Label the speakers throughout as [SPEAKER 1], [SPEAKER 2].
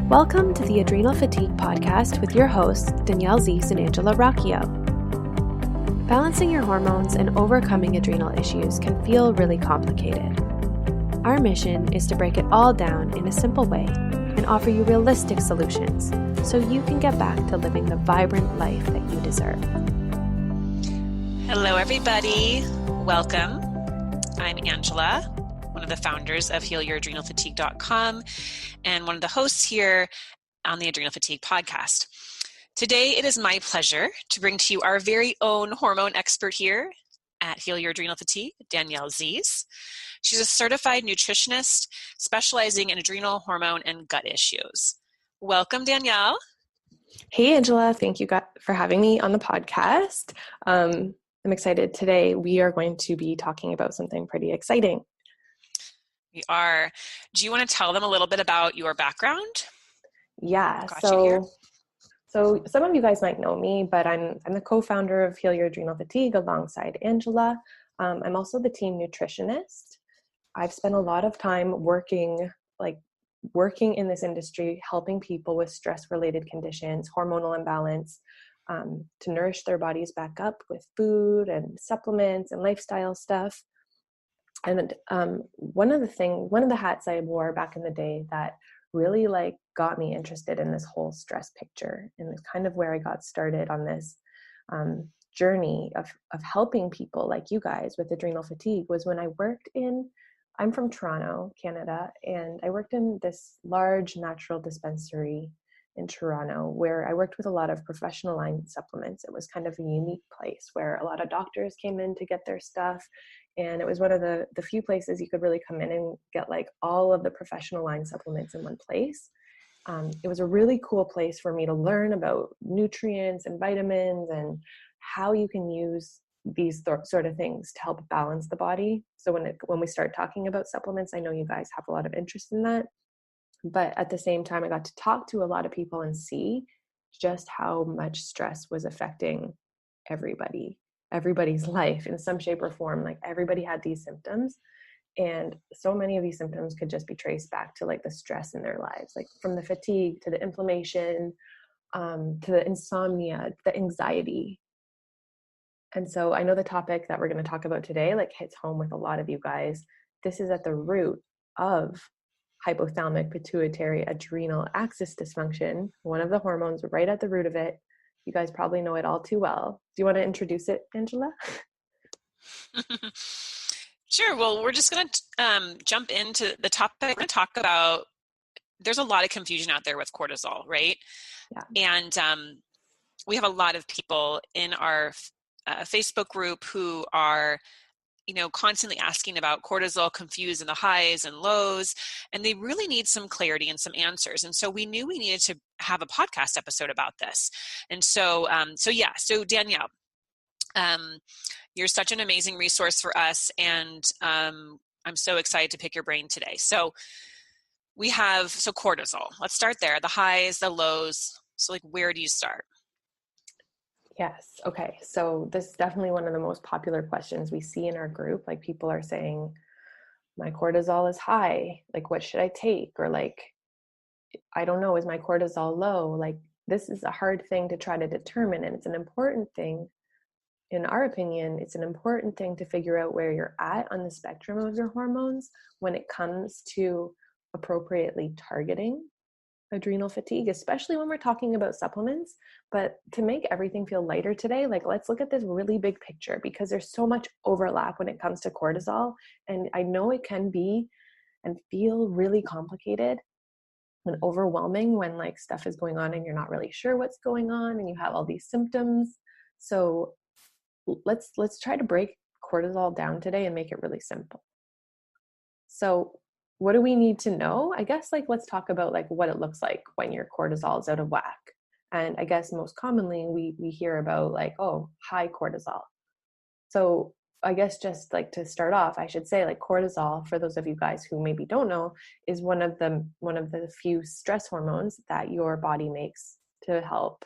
[SPEAKER 1] Welcome to the Adrenal Fatigue Podcast with your hosts, Danielle Zeese and Angela Rocchio. Balancing your hormones and overcoming adrenal issues can feel really complicated. Our mission is to break it all down in a simple way and offer you realistic solutions so you can get back to living the vibrant life that you deserve.
[SPEAKER 2] Hello, everybody. Welcome. I'm Angela, one of the founders of HealYourAdrenalFatigue.com and one of the hosts here on the Adrenal Fatigue Podcast. Today, it is my pleasure to bring to you our very own hormone expert here at Heal Your Adrenal Fatigue, Danielle Zeese. She's a certified nutritionist specializing in adrenal, hormone, and gut issues. Welcome, Danielle.
[SPEAKER 1] Hey, Angela. Thank you for having me on the podcast. I'm excited. Today, we are going to be talking about something pretty exciting.
[SPEAKER 2] We are. Do you want to tell them a little bit about your background?
[SPEAKER 1] Yeah. So some of you guys might know me, but I'm the co-founder of Heal Your Adrenal Fatigue alongside Angela. I'm also the team nutritionist. I've spent a lot of time working in this industry, helping people with stress-related conditions, hormonal imbalance, to nourish their bodies back up with food and supplements and lifestyle stuff. And one of the hats I wore back in the day that really got me interested in this whole stress picture, and it's kind of where I got started on this journey of helping people like you guys with adrenal fatigue, was when I'm from Toronto, Canada, and I worked in this large natural dispensary in Toronto where I worked with a lot of professional line supplements. It was kind of a unique place where a lot of doctors came in to get their stuff. And it was one of the few places you could really come in and get all of the professional line supplements in one place. It was a really cool place for me to learn about nutrients and vitamins and how you can use these sort of things to help balance the body. So when we start talking about supplements, I know you guys have a lot of interest in that. But at the same time, I got to talk to a lot of people and see just how much stress was affecting everybody's life in some shape or form. Everybody had these symptoms, and so many of these symptoms could just be traced back to the stress in their lives, from the fatigue to the inflammation, to the insomnia, the anxiety. And so I know the topic that we're going to talk about today hits home with a lot of you guys. This is at the root of hypothalamic pituitary adrenal axis dysfunction, one of the hormones right at the root of it. You guys probably know it all too well. Do you want to introduce it, Angela?
[SPEAKER 2] Sure. Well, we're just going to jump into the topic. We're going to talk about, there's a lot of confusion out there with cortisol, right? Yeah. And we have a lot of people in our Facebook group who are constantly asking about cortisol, confused in the highs and lows, and they really need some clarity and some answers. And so we knew we needed to have a podcast episode about this. And so Danielle, you're such an amazing resource for us, and I'm so excited to pick your brain today. So cortisol. Let's start there. The highs, the lows. So where do you start?
[SPEAKER 1] Yes. Okay. So this is definitely one of the most popular questions we see in our group. People are saying, my cortisol is high. What should I take? Or I don't know, is my cortisol low? This is a hard thing to try to determine. And it's an important thing, in our opinion, it's an important thing to figure out where you're at on the spectrum of your hormones when it comes to appropriately targeting adrenal fatigue, especially when we're talking about supplements. But to make everything feel lighter today, let's look at this really big picture, because there's so much overlap when it comes to cortisol. And I know it can be and feel really complicated and overwhelming when stuff is going on and you're not really sure what's going on and you have all these symptoms. So let's try to break cortisol down today and make it really simple. So what do we need to know? I guess let's talk about what it looks like when your cortisol is out of whack. And I guess most commonly we hear about high cortisol. So I guess just to start off, I should say cortisol, for those of you guys who maybe don't know, is one of the few stress hormones that your body makes to help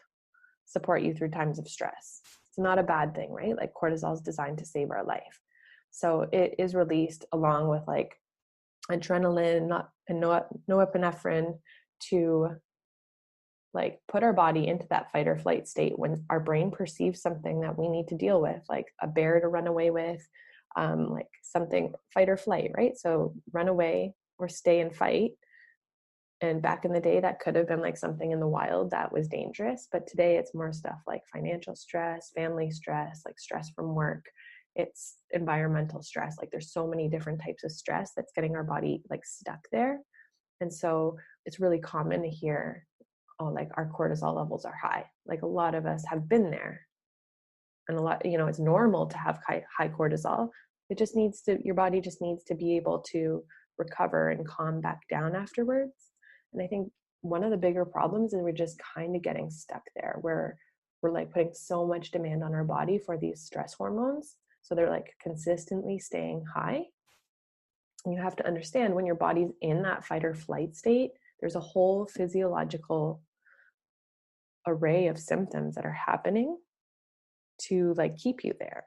[SPEAKER 1] support you through times of stress. It's not a bad thing, right? Cortisol is designed to save our life. So it is released along with adrenaline and norepinephrine to like put our body into that fight or flight state when our brain perceives something that we need to deal with, like a bear to run away with, like something fight or flight, right? So run away or stay and fight. And back in the day, that could have been like something in the wild that was dangerous. But today it's more stuff like financial stress, family stress, like stress from work. It's environmental stress. Like there's so many different types of stress that's getting our body like stuck there. And so it's really common to hear, oh, like our cortisol levels are high. Like a lot of us have been there. And a lot, you know, it's normal to have high cortisol. It just needs to, your body just needs to be able to recover and calm back down afterwards. And I think one of the bigger problems is we're just kind of getting stuck there where we're like putting so much demand on our body for these stress hormones. So they're like consistently staying high. And you have to understand when your body's in that fight or flight state, there's a whole physiological array of symptoms that are happening to like keep you there.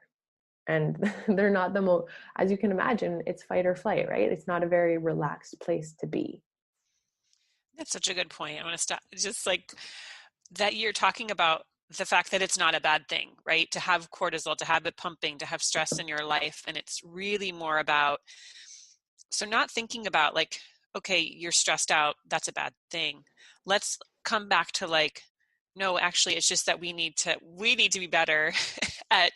[SPEAKER 1] And they're not the most, as you can imagine, it's fight or flight, right? It's not a very relaxed place to be.
[SPEAKER 2] That's such a good point. I want to stop just like that you're talking about the fact that it's not a bad thing, right? To have cortisol, to have it pumping, to have stress in your life. And it's really more about, so not thinking about like, okay, you're stressed out, that's a bad thing. Let's come back to like, no, actually, it's just that we need to be better at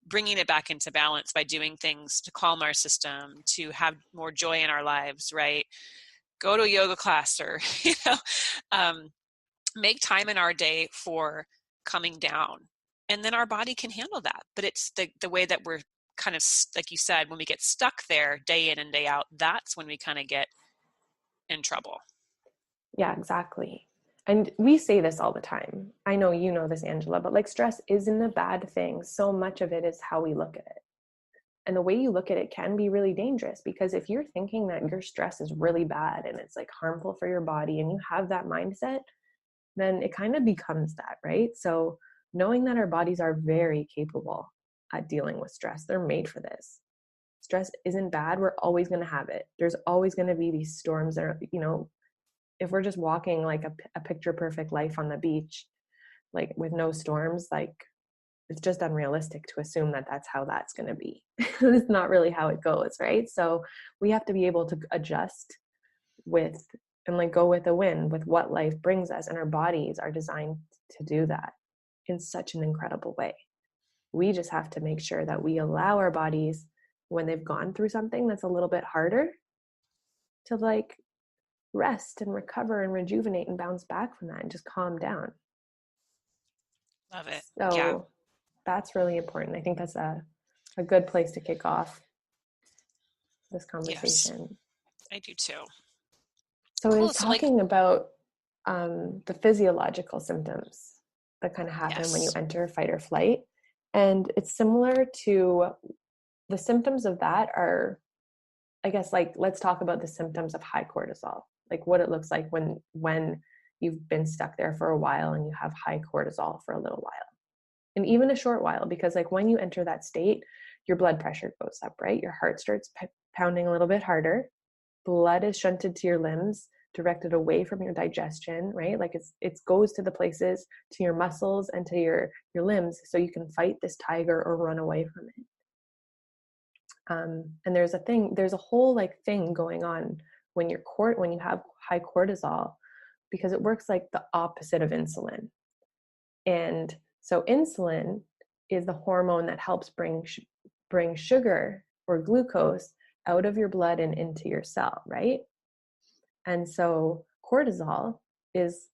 [SPEAKER 2] bringing it back into balance by doing things to calm our system, to have more joy in our lives, right? Go to a yoga class or, make time in our day for coming down. And then our body can handle that. But it's the way that we're kind of, like you said, when we get stuck there day in and day out, that's when we kind of get in trouble.
[SPEAKER 1] Yeah, exactly. And we say this all the time. I know you know this, Angela, but like stress isn't a bad thing. So much of it is how we look at it. And the way you look at it can be really dangerous because if you're thinking that your stress is really bad and it's like harmful for your body and you have that mindset, then it kind of becomes that, right? So knowing that our bodies are very capable at dealing with stress, they're made for this. Stress isn't bad. We're always going to have it. There's always going to be these storms that are, you know, if we're just walking like a picture perfect life on the beach, like with no storms, like it's just unrealistic to assume that that's how that's going to be. It's not really how it goes, right? So we have to be able to adjust with and like go with the wind with what life brings us, and our bodies are designed to do that in such an incredible way. We just have to make sure that we allow our bodies when they've gone through something that's a little bit harder to like rest and recover and rejuvenate and bounce back from that and just calm down.
[SPEAKER 2] Love it. Yeah.
[SPEAKER 1] So that's really important. I think that's a good place to kick off this
[SPEAKER 2] Yes,
[SPEAKER 1] conversation.
[SPEAKER 2] I do too.
[SPEAKER 1] So
[SPEAKER 2] Cool.
[SPEAKER 1] is
[SPEAKER 2] So like,
[SPEAKER 1] talking about the physiological symptoms that kind of happen when you
[SPEAKER 2] yes.
[SPEAKER 1] enter fight or flight. And it's similar to the symptoms of that are, I guess, like, let's talk about the symptoms of high cortisol, like what it looks like when you've been stuck there for a while and you have high cortisol for a little while. And even a short while, because like when you enter that state, your blood pressure goes up, right? Your heart starts pounding a little bit harder. Blood is shunted to your limbs, directed away from your digestion, right? Like it goes to the places, to your muscles and to your limbs, so you can fight this tiger or run away from it. And there's a whole like thing going on when when you have high cortisol, because it works like the opposite of insulin. And so insulin is the hormone that helps bring sugar or glucose out of your blood and into your cell, right? And so cortisol is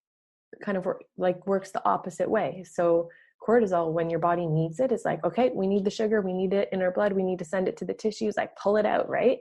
[SPEAKER 1] kind of works the opposite way. So cortisol, when your body needs it, is like, okay, we need the sugar, we need it in our blood, we need to send it to the tissues, like pull it out, right?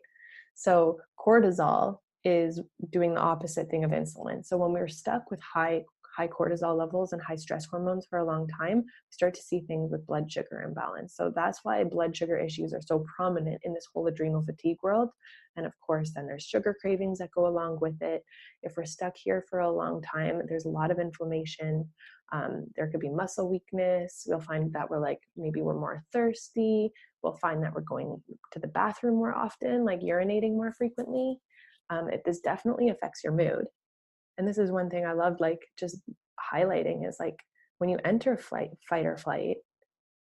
[SPEAKER 1] So cortisol is doing the opposite thing of insulin. So when we're stuck with high cortisol levels and high stress hormones for a long time, we start to see things with blood sugar imbalance. So that's why blood sugar issues are so prominent in this whole adrenal fatigue world. And of course, then there's sugar cravings that go along with it. If we're stuck here for a long time, there's a lot of inflammation. There could be muscle weakness. We'll find that maybe we're more thirsty. We'll find that we're going to the bathroom more often, like urinating more frequently. This definitely affects your mood. And this is one thing I love, like just highlighting, is like when you enter fight or flight,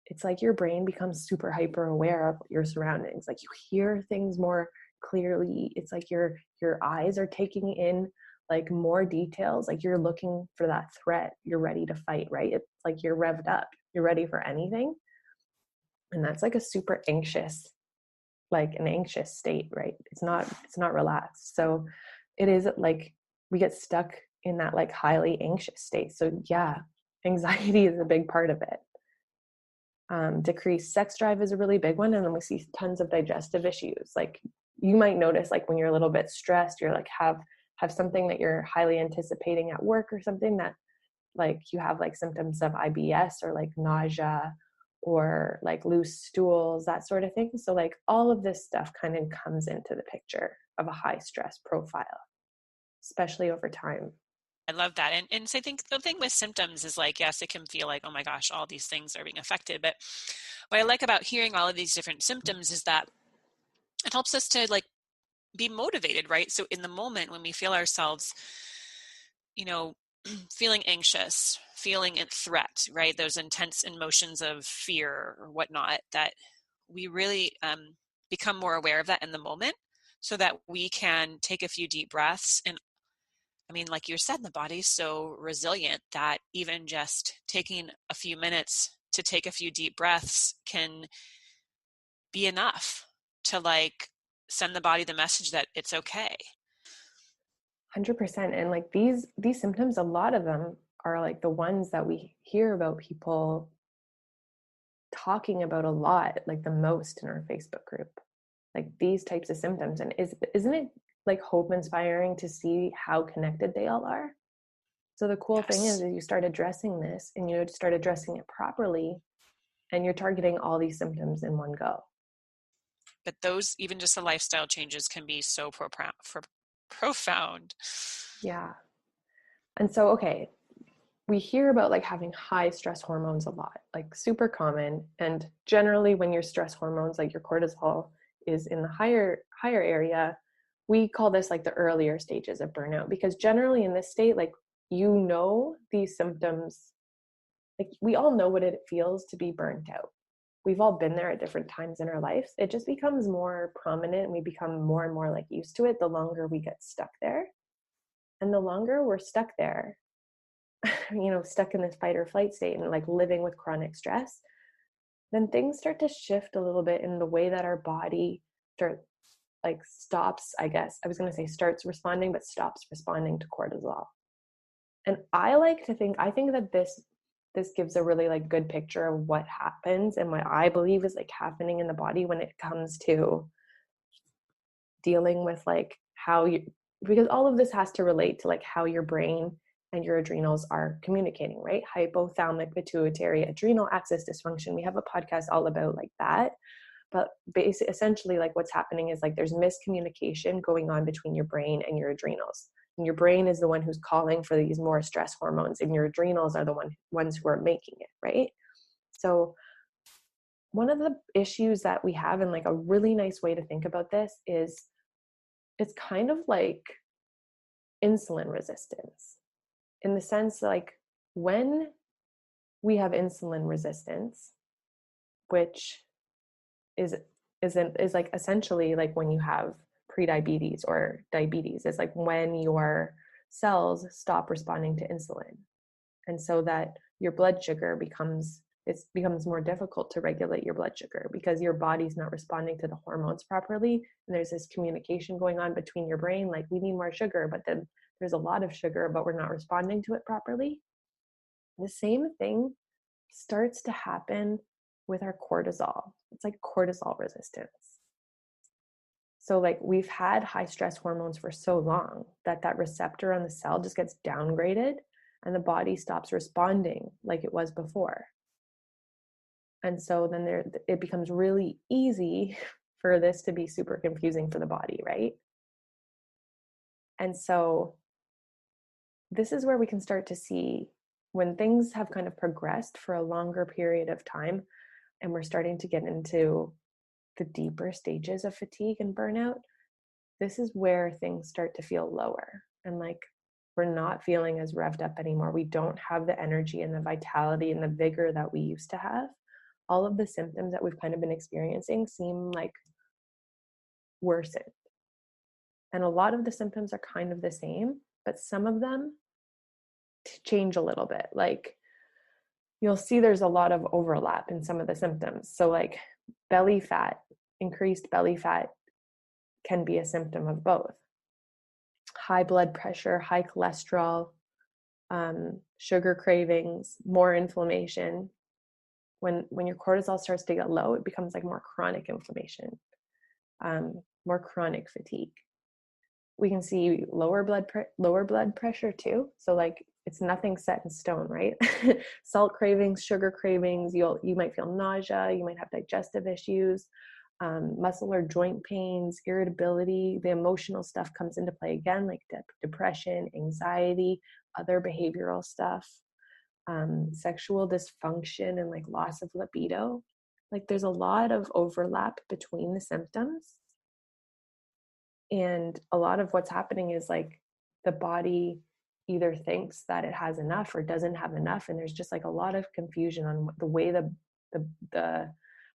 [SPEAKER 1] it's like your brain becomes super hyper aware of your surroundings. Like you hear things more clearly. It's like your eyes are taking in like more details. Like you're looking for that threat. You're ready to fight, right? It's like you're revved up. You're ready for anything. And that's like a super anxious, like an anxious state, right? It's not relaxed. So it is like we get stuck in that like highly anxious state. So yeah, anxiety is a big part of it. Decreased sex drive is a really big one. And then we see tons of digestive issues. Like you might notice like when you're a little bit stressed, you're like have something that you're highly anticipating at work or something, that like you have like symptoms of IBS or like nausea or like loose stools, that sort of thing. So like all of this stuff kind of comes into the picture of a high stress profile, especially over time.
[SPEAKER 2] I love that. And so I think the thing with symptoms is like, yes, it can feel like, oh my gosh, all these things are being affected. But what I like about hearing all of these different symptoms is that it helps us to like be motivated, right? So in the moment when we feel ourselves, you know, feeling anxious, feeling in threat, right? Those intense emotions of fear or whatnot, that we really become more aware of that in the moment so that we can take a few deep breaths. And I mean, like you said, the body's so resilient that even just taking a few minutes to take a few deep breaths can be enough to like send the body the message that it's okay.
[SPEAKER 1] 100%. And like these symptoms, a lot of them are like the ones that we hear about people talking about a lot, like the most in our Facebook group, like these types of symptoms. And isn't it like hope inspiring to see how connected they all are? So the cool thing is
[SPEAKER 2] Yes.
[SPEAKER 1] that you start addressing this and you start addressing it properly, and you're targeting all these symptoms in one go.
[SPEAKER 2] But those, even just the lifestyle changes, can be so profound.
[SPEAKER 1] Yeah. And so, okay, we hear about like having high stress hormones a lot, like super common. And generally when your stress hormones, like your cortisol, is in the higher area, we call this like the earlier stages of burnout, because generally in this state, like these symptoms, like we all know what it feels to be burnt out. We've all been there at different times in our lives. It just becomes more prominent and we become more and more like used to it the longer we get stuck there. And the longer we're stuck there, stuck in this fight or flight state and like living with chronic stress, then things start to shift a little bit in the way that our body stops, I guess. I was going to say starts responding, but stops responding to cortisol. And I think that this gives a really like good picture of what happens and what I believe is like happening in the body when it comes to dealing with like because all of this has to relate to like how your brain and your adrenals are communicating, right? Hypothalamic pituitary adrenal axis dysfunction. We have a podcast all about like that. But essentially like what's happening is like there's miscommunication going on between your brain and your adrenals. And your brain is the one who's calling for these more stress hormones, and your adrenals are the ones who are making it, right? So one of the issues that we have, and like a really nice way to think about this, is it's kind of like insulin resistance, in the sense like when we have insulin resistance, which is like essentially like when you have prediabetes or diabetes, it's like when your cells stop responding to insulin, and so that your blood sugar becomes more difficult to regulate your blood sugar because your body's not responding to the hormones properly, and there's this communication going on between your brain like we need more sugar, but then there's a lot of sugar but we're not responding to it properly. The same thing starts to happen with our cortisol. It's like cortisol resistance. So like we've had high stress hormones for so long that receptor on the cell just gets downgraded and the body stops responding like it was before. And so then it becomes really easy for this to be super confusing for the body, right? And so this is where we can start to see when things have kind of progressed for a longer period of time and we're starting to get into the deeper stages of fatigue and burnout, this is where things start to feel lower. And like We're not feeling as revved up anymore. We don't have the energy and the vitality and the vigor that we used to have. All of the symptoms that we've kind of been experiencing seem like worsened. And a lot of the symptoms are kind of the same, but some of them change a little bit. Like you'll see there's a lot of overlap in some of the symptoms. So like belly fat, increased belly fat can be a symptom of both. High blood pressure, high cholesterol, sugar cravings, more inflammation. When your cortisol starts to get low, it becomes like more chronic inflammation, more chronic fatigue. We can see lower blood pressure too. So like it's nothing set in stone, right? Salt cravings, sugar cravings. You might feel nausea. You might have digestive issues, muscle or joint pains, irritability. The emotional stuff comes into play again, like depression, anxiety, other behavioral stuff, sexual dysfunction, and like loss of libido. Like there's a lot of overlap between the symptoms. And a lot of what's happening is like the body either thinks that it has enough or doesn't have enough. And there's just like a lot of confusion on the way the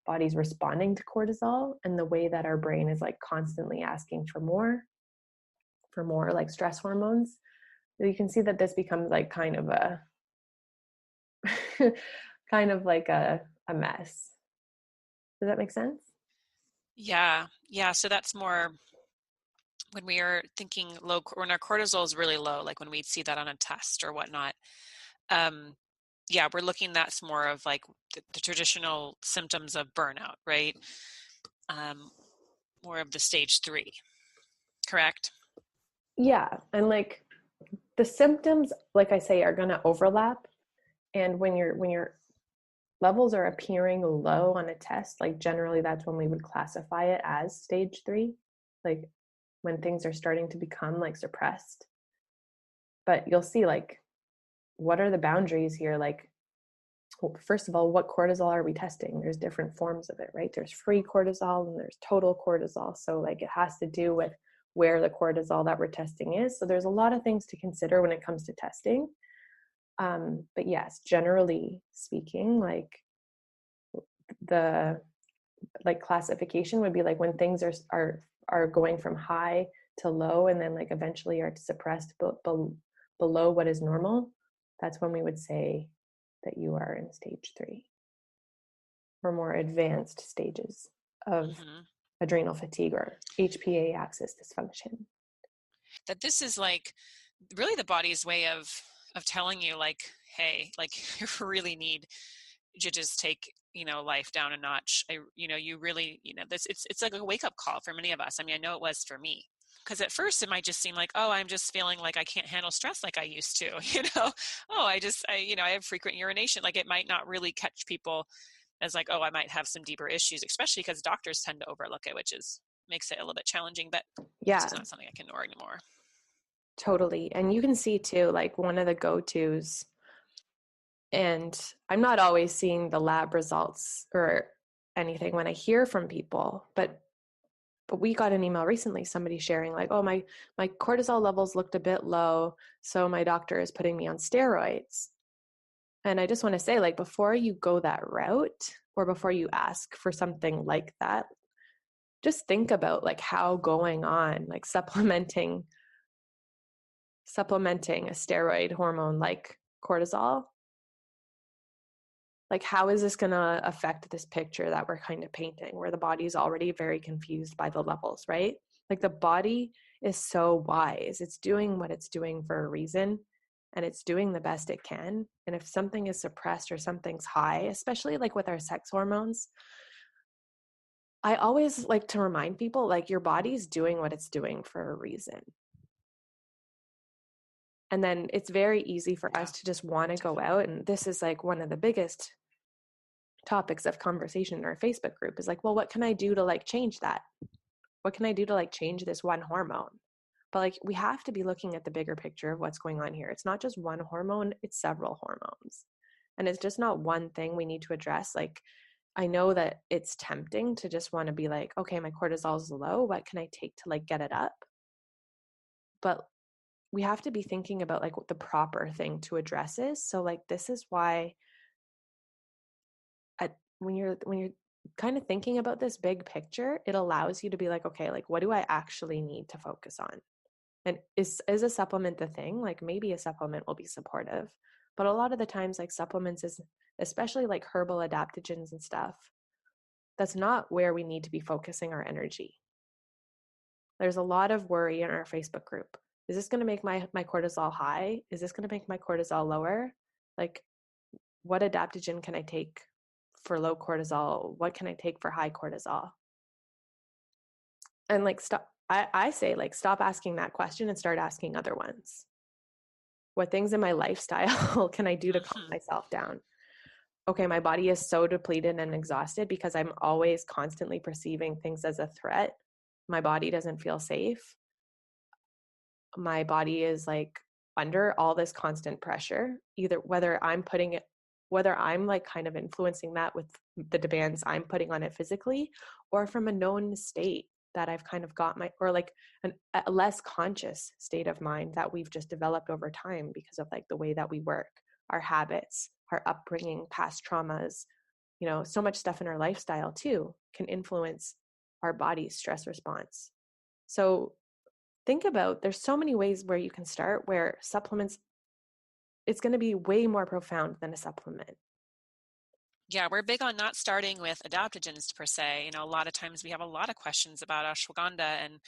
[SPEAKER 1] body's responding to cortisol and the way that our brain is like constantly asking for more like stress hormones. So you can see that this becomes like kind of a kind of like a mess. Does that make sense?
[SPEAKER 2] Yeah. So that's more when we are thinking low, when our cortisol is really low, like when we see that on a test or whatnot. Yeah, we're looking, that's more of like the traditional symptoms of burnout, right? More of the stage 3, correct?
[SPEAKER 1] Yeah. And like the symptoms, like I say, are going to overlap. And when your levels are appearing low on a test, like generally that's when we would classify it as stage 3, like when things are starting to become like suppressed. But you'll see like, what are the boundaries here? Like, well, first of all, what cortisol are we testing? There's different forms of it, right? There's free cortisol and there's total cortisol. So like it has to do with where the cortisol that we're testing is. So there's a lot of things to consider when it comes to testing. But yes, generally speaking, like the like classification would be like when things are going from high to low and then like eventually are suppressed below what is normal. That's when we would say that you are in stage 3 or more advanced stages of adrenal fatigue or HPA axis dysfunction.
[SPEAKER 2] That this is like really the body's way of telling you like, hey, like you really need to just take, life down a notch. You really, this, it's like a wake up call for many of us. I mean, I know it was for me. Because at first it might just seem like, oh, I'm just feeling like I can't handle stress like I used to, oh, I have frequent urination. Like it might not really catch people as like, oh, I might have some deeper issues, especially because doctors tend to overlook it, which makes it a little bit challenging, but
[SPEAKER 1] yeah,
[SPEAKER 2] it's not something I can ignore anymore.
[SPEAKER 1] Totally. And you can see too, like one of the go-tos, and I'm not always seeing the lab results or anything when I hear from people, but we got an email recently, somebody sharing like, oh, my cortisol levels looked a bit low, so my doctor is putting me on steroids. And I just want to say, like, before you go that route or before you ask for something like that, just think about like how going on, like supplementing a steroid hormone like cortisol, like how is this going to affect this picture that we're kind of painting where the body's already very confused by the levels, right? Like the body is so wise. It's doing what it's doing for a reason, and it's doing the best it can. And if something is suppressed or something's high, especially like with our sex hormones, I always like to remind people like your body's doing what it's doing for a reason. And then it's very easy for us to just want to go out. And this is like one of the biggest topics of conversation in our Facebook group is like, well, what can I do to like change that? What can I do to like change this one hormone? But like we have to be looking at the bigger picture of what's going on here. It's not just one hormone, it's several hormones. And it's just not one thing we need to address. Like I know that it's tempting to just want to be like, okay, my cortisol is low. What can I take to like get it up? But we have to be thinking about like what the proper thing to address is. So like this is why when you're kind of thinking about this big picture, it allows you to be like, okay, like what do I actually need to focus on? And is a supplement the thing? Like maybe a supplement will be supportive, but a lot of the times like supplements is, especially like herbal adaptogens and stuff, that's not where we need to be focusing our energy. There's a lot of worry in our Facebook group. Is this going to make my cortisol high? Is this going to make my cortisol lower? Like, what adaptogen can I take for low cortisol? What can I take for high cortisol? And like, stop. I say like, stop asking that question and start asking other ones. What things in my lifestyle can I do to calm myself down? Okay, my body is so depleted and exhausted because I'm always constantly perceiving things as a threat. My body doesn't feel safe. My body is like under all this constant pressure, either whether I'm like kind of influencing that with the demands I'm putting on it physically, or from a known state that I've kind of got or like a less conscious state of mind that we've just developed over time because of like the way that we work, our habits, our upbringing, past traumas, so much stuff in our lifestyle too can influence our body's stress response. So think about, there's so many ways where you can start where supplements, it's going to be way more profound than a supplement.
[SPEAKER 2] Yeah, we're big on not starting with adaptogens per se. A lot of times we have a lot of questions about ashwagandha, and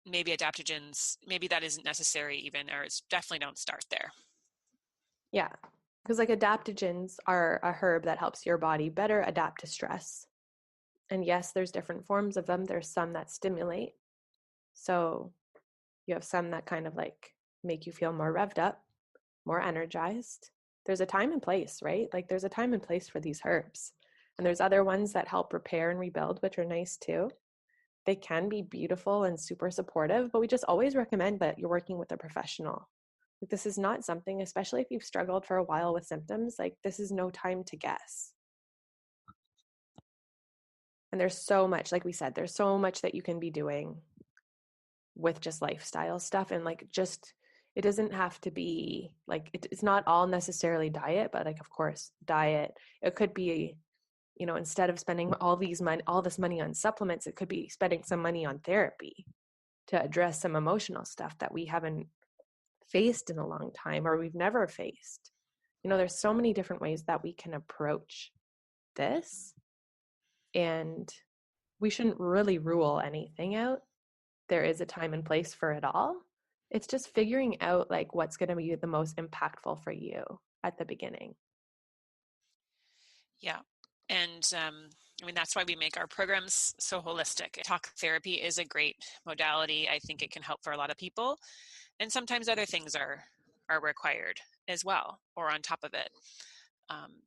[SPEAKER 2] maybe adaptogens, maybe that isn't necessary even, or it's definitely don't start there.
[SPEAKER 1] Yeah, because like adaptogens are a herb that helps your body better adapt to stress. And yes, there's different forms of them. There's some that stimulate. So you have some that kind of like make you feel more revved up, more energized. There's a time and place, right? Like there's a time and place for these herbs. And there's other ones that help repair and rebuild, which are nice too. They can be beautiful and super supportive, but we just always recommend that you're working with a professional. Like this is not something, especially if you've struggled for a while with symptoms, like this is no time to guess. And there's so much, like we said, there's so much that you can be doing with just lifestyle stuff. And like just, it doesn't have to be like, it's not all necessarily diet, but like, of course, diet, it could be, instead of spending all this money on supplements, it could be spending some money on therapy to address some emotional stuff that we haven't faced in a long time or we've never faced. There's so many different ways that we can approach this, and we shouldn't really rule anything out. There is a time and place for it all. It's just figuring out like what's going to be the most impactful for you at the beginning.
[SPEAKER 2] Yeah. And that's why we make our programs so holistic. Talk therapy is a great modality. I think it can help for a lot of people. And sometimes other things are required as well, or on top of it,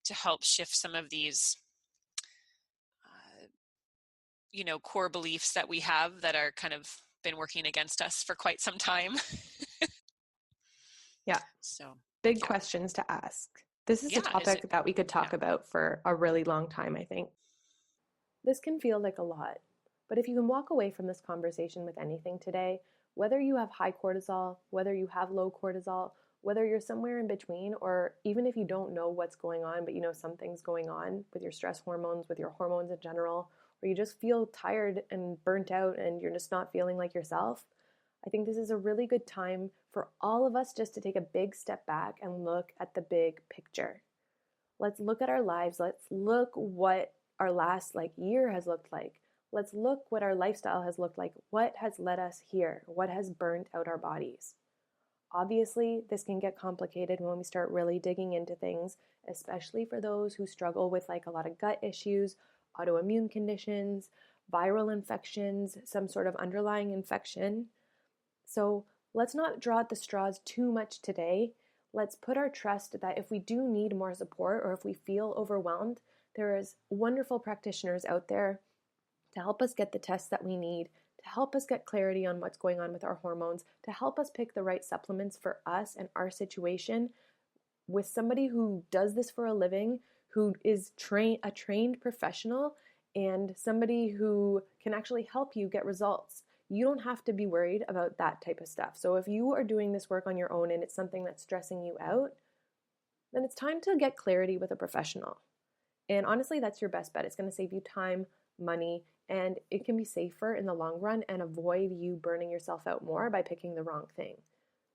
[SPEAKER 2] to help shift some of these, core beliefs that we have that are kind of been working against us for quite some time.
[SPEAKER 1] Yeah.
[SPEAKER 2] So
[SPEAKER 1] big questions to ask. This is a topic that we could talk about for a really long time, I think. This can feel like a lot, but if you can walk away from this conversation with anything today, whether you have high cortisol, whether you have low cortisol, whether you're somewhere in between, or even if you don't know what's going on, but something's going on with your stress hormones, with your hormones in general, or you just feel tired and burnt out and you're just not feeling like yourself, I think this is a really good time for all of us just to take a big step back and look at the big picture. Let's look at our lives. Let's look what our last year has looked like. Let's look what our lifestyle has looked like. What has led us here? What has burnt out our bodies? Obviously, this can get complicated when we start really digging into things, especially for those who struggle with a lot of gut issues, autoimmune conditions, viral infections, some sort of underlying infection. So let's not draw at the straws too much today. Let's put our trust that if we do need more support or if we feel overwhelmed, there is wonderful practitioners out there to help us get the tests that we need, to help us get clarity on what's going on with our hormones, to help us pick the right supplements for us and our situation with somebody who does this for a living, who is a trained professional, and somebody who can actually help you get results. you don't have to be worried about that type of stuff. So if you are doing this work on your own and it's something that's stressing you out, then it's time to get clarity with a professional. And honestly, that's your best bet. It's going to save you time, money, and it can be safer in the long run and avoid you burning yourself out more by picking the wrong thing.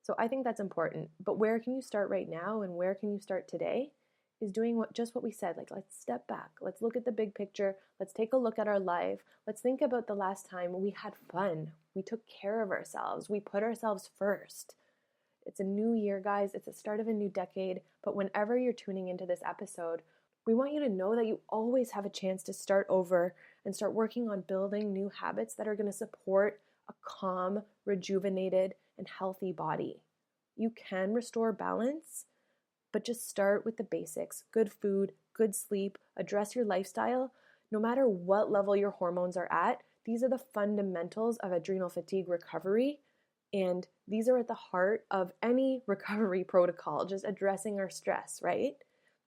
[SPEAKER 1] So I think that's important. But where can you start right now and where can you start today is doing what we said. Like, let's step back. Let's look at the big picture. Let's take a look at our life. Let's think about the last time we had fun. We took care of ourselves. We put ourselves first. It's a new year, guys. It's the start of a new decade. But whenever you're tuning into this episode, we want you to know that you always have a chance to start over and start working on building new habits that are going to support a calm, rejuvenated, and healthy body. You can restore balance, but just start with the basics. Good food, good sleep, address your lifestyle. No matter what level your hormones are at, these are the fundamentals of adrenal fatigue recovery. And these are at the heart of any recovery protocol, just addressing our stress, right?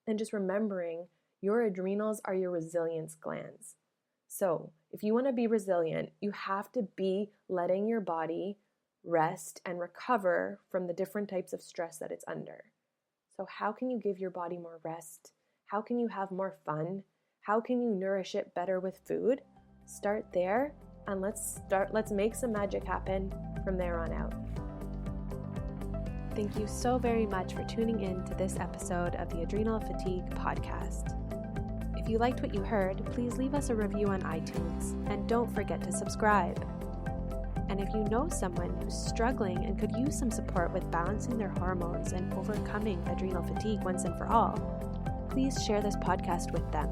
[SPEAKER 1] And just remembering your adrenals are your resilience glands. So if you want to be resilient, you have to be letting your body rest and recover from the different types of stress that it's under. So how can you give your body more rest? How can you have more fun? How can you nourish it better with food? Start there and let's make some magic happen from there on out. Thank you so very much for tuning in to this episode of the Adrenal Fatigue Podcast. If you liked what you heard, please leave us a review on iTunes and don't forget to subscribe. And if you know someone who's struggling and could use some support with balancing their hormones and overcoming adrenal fatigue once and for all, please share this podcast with them.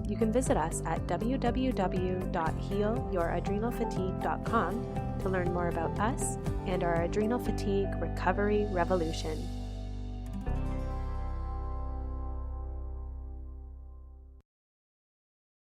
[SPEAKER 1] You can visit us at www.healyouradrenalfatigue.com to learn more about us and our adrenal fatigue recovery revolution.